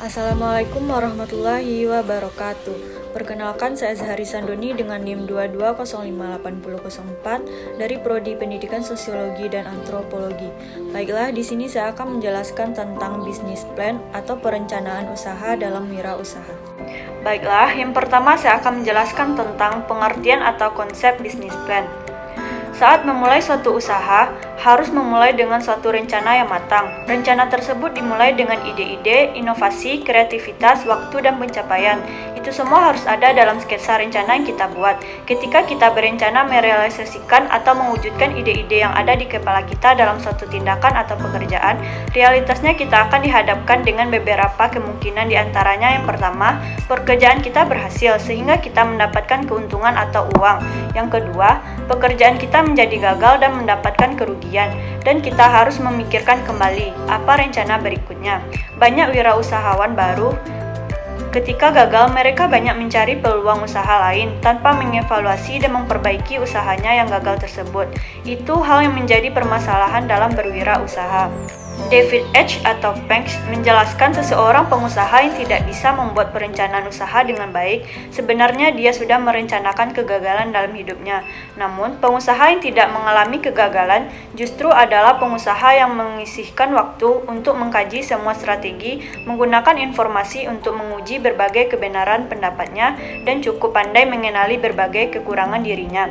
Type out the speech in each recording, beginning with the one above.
Assalamualaikum warahmatullahi wabarakatuh. Perkenalkan, saya Azhari Sandoni dengan NIM 22058004 dari Prodi Pendidikan Sosiologi dan Antropologi. Baiklah, di sini saya akan menjelaskan tentang bisnis plan atau perencanaan usaha dalam wirausaha. Baiklah, yang pertama saya akan menjelaskan tentang pengertian atau konsep bisnis plan. Saat memulai suatu usaha, harus memulai dengan suatu rencana yang matang. Rencana tersebut dimulai dengan ide-ide, inovasi, kreativitas, waktu, dan pencapaian. Itu semua harus ada dalam sketsa rencana yang kita buat. Ketika kita berencana merealisasikan atau mewujudkan ide-ide yang ada di kepala kita dalam suatu tindakan atau pekerjaan, realitasnya kita akan dihadapkan dengan beberapa kemungkinan, di antaranya yang pertama, pekerjaan kita berhasil sehingga kita mendapatkan keuntungan atau uang. Yang kedua, pekerjaan kita menjadi gagal dan mendapatkan kerugian, dan kita harus memikirkan kembali apa rencana berikutnya. Banyak wirausahawan baru ketika gagal, mereka banyak mencari peluang usaha lain tanpa mengevaluasi dan memperbaiki usahanya yang gagal tersebut. Itu hal yang menjadi permasalahan dalam berwirausaha. David H. atau Banks menjelaskan seseorang pengusaha yang tidak bisa membuat perencanaan usaha dengan baik, sebenarnya dia sudah merencanakan kegagalan dalam hidupnya. Namun, pengusaha yang tidak mengalami kegagalan justru adalah pengusaha yang menyisihkan waktu untuk mengkaji semua strategi, menggunakan informasi untuk menguji berbagai kebenaran pendapatnya, dan cukup pandai mengenali berbagai kekurangan dirinya.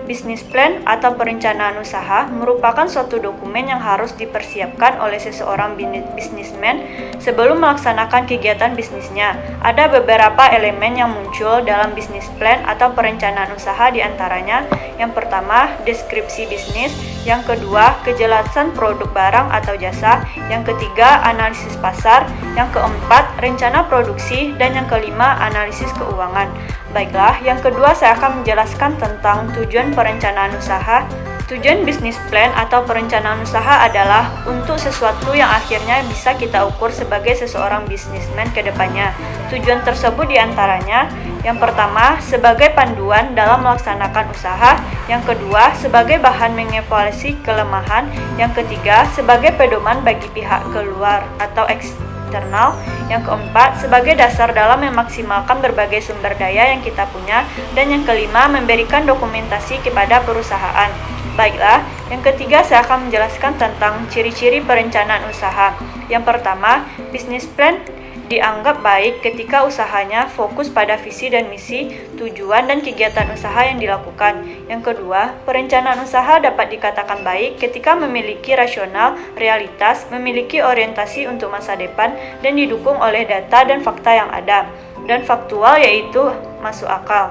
Bisnis plan atau perencanaan usaha merupakan suatu dokumen yang harus dipersiapkan oleh seseorang bisnismen sebelum melaksanakan kegiatan bisnisnya. Ada beberapa elemen yang muncul dalam bisnis plan atau perencanaan usaha, di antaranya yang pertama, deskripsi bisnis, yang kedua, kejelasan produk barang atau jasa, yang ketiga, analisis pasar, yang keempat, rencana produksi, dan yang kelima, analisis keuangan. Baiklah, yang kedua saya akan menjelaskan tentang tujuan perencanaan usaha. Tujuan bisnis plan atau perencanaan usaha adalah untuk sesuatu yang akhirnya bisa kita ukur sebagai seseorang bisnismen ke depannya. Tujuan tersebut diantaranya, yang pertama, sebagai panduan dalam melaksanakan usaha, yang kedua, sebagai bahan mengevaluasi kelemahan, yang ketiga, sebagai pedoman bagi pihak keluar atau eksternal, yang keempat, sebagai dasar dalam memaksimalkan berbagai sumber daya yang kita punya, dan yang kelima, memberikan dokumentasi kepada perusahaan. Baiklah, yang ketiga saya akan menjelaskan tentang ciri-ciri perencanaan usaha. Yang pertama, bisnis plan dianggap baik ketika usahanya fokus pada visi dan misi, tujuan, dan kegiatan usaha yang dilakukan. Yang kedua, perencanaan usaha dapat dikatakan baik ketika memiliki rasional, realitas, memiliki orientasi untuk masa depan, dan didukung oleh data dan fakta yang ada, dan faktual yaitu masuk akal.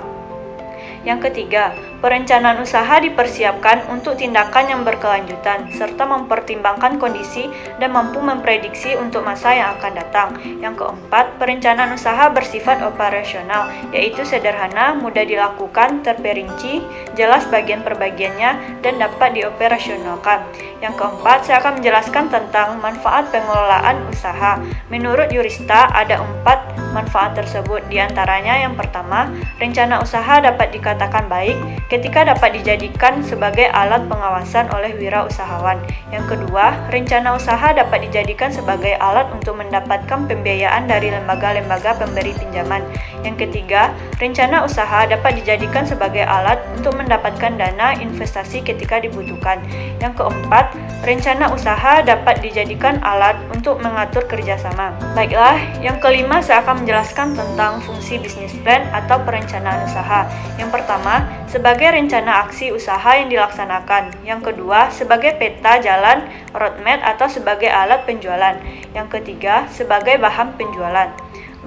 Yang ketiga, perencanaan usaha dipersiapkan untuk tindakan yang berkelanjutan, serta mempertimbangkan kondisi dan mampu memprediksi untuk masa yang akan datang. Yang keempat, perencanaan usaha bersifat operasional, yaitu sederhana, mudah dilakukan, terperinci, jelas bagian perbagiannya, dan dapat dioperasionalkan. Yang keempat, saya akan menjelaskan tentang manfaat pengelolaan usaha. Menurut Yurista, ada 4 manfaat tersebut. Di antaranya yang pertama, rencana usaha dapat dikatakan baik ketika dapat dijadikan sebagai alat pengawasan oleh wirausahawan. Yang kedua, rencana usaha dapat dijadikan sebagai alat untuk mendapatkan pembiayaan dari lembaga-lembaga pemberi pinjaman. Yang ketiga, rencana usaha dapat dijadikan sebagai alat untuk mendapatkan dana investasi ketika dibutuhkan. Yang keempat, rencana usaha dapat dijadikan alat untuk mengatur kerjasama. Baiklah, yang kelima saya akan menjelaskan tentang fungsi bisnis plan atau perencanaan usaha. Yang pertama, sebagai rencana aksi usaha yang dilaksanakan. Yang kedua, sebagai peta jalan, roadmap, atau sebagai alat penjualan. Yang ketiga, sebagai bahan penjualan.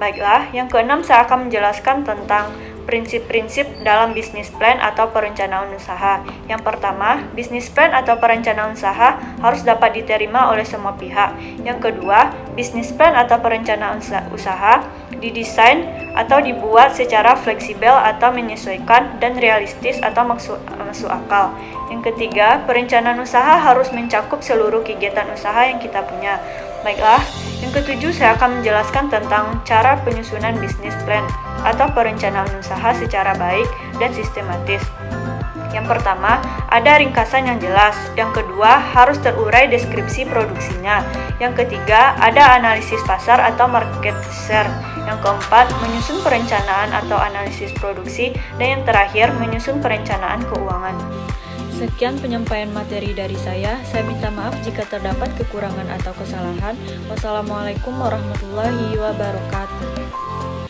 Baiklah, yang keenam saya akan menjelaskan tentang prinsip-prinsip dalam bisnis plan atau perencanaan usaha. Yang pertama, bisnis plan atau perencanaan usaha harus dapat diterima oleh semua pihak. Yang kedua, bisnis plan atau perencanaan usaha didesain atau dibuat secara fleksibel atau menyesuaikan dan realistis atau masuk akal. Yang ketiga, perencanaan usaha harus mencakup seluruh kegiatan usaha yang kita punya. Baiklah, yang ketujuh saya akan menjelaskan tentang cara penyusunan bisnis plan atau perencanaan usaha secara baik dan sistematis. Yang pertama, ada ringkasan yang jelas. Yang kedua, harus terurai deskripsi produksinya. Yang ketiga, ada analisis pasar atau market share. Yang keempat, menyusun perencanaan atau analisis produksi. Dan yang terakhir, menyusun perencanaan keuangan. Sekian penyampaian materi dari saya. Saya minta maaf jika terdapat kekurangan atau kesalahan. Wassalamualaikum warahmatullahi wabarakatuh.